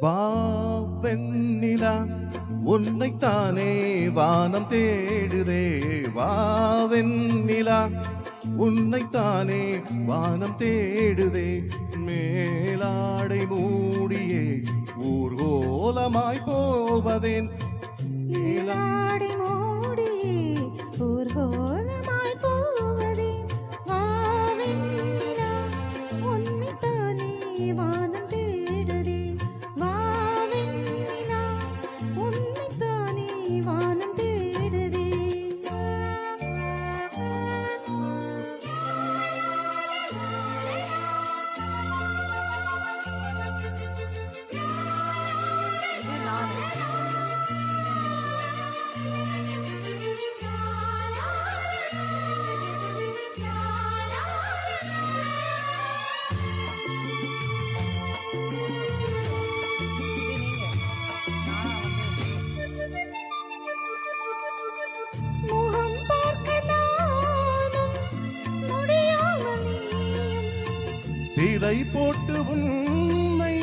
வா வெண்ணிலா உன்னைத்தானே வானம் தேடுதே. வா வெண்ணிலா உன்னைத்தானே வானம் தேடுதே. மேலாடை மூடியே ஊர்கோலமாய் போவதேன். மேலாடை மூடியே ஊர்கோலமாய் போவதேன். வா வெண்ணிலா உன்னைத்தானே வானம் தேடுதே. வா வெண்ணிலா உன்னைத்தானே வானம் தேடுதே. முகம் பார்க்க நானும் முடியாமல் நீயும் திரை போட்டு உன்னை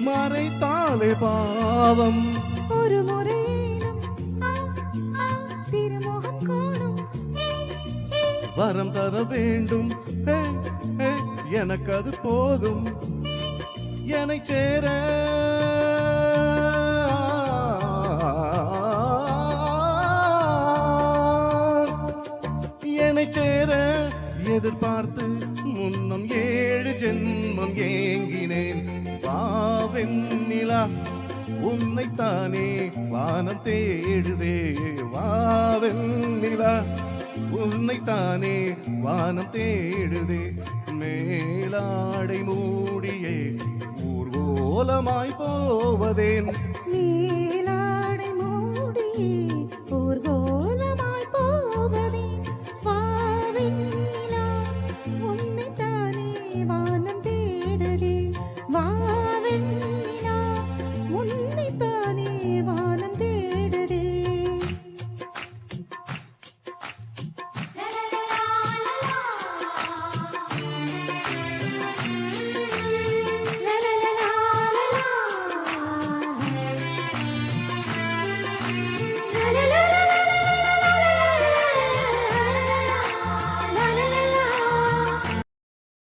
மறைத்தாலே பாவம். ஒரு முறையேனும் திருமுகம் காணும். வரம் தர வேண்டும் ஹே, ஹே, எனக்கு அது போதும். என்னை சேர என்னை சேர எதிர்பார்த்து முன்னம் 7 ஜென்மம் ஏங்கினேன். வா வெண்ணிலா உன்னைத்தானே வானம் தேடுதே. வா வெண்ணிலா உன்னைத்தானே வானம் தேடுதே. மேலாடை மூடியே ஊர்கோலமாய் போவதேன்.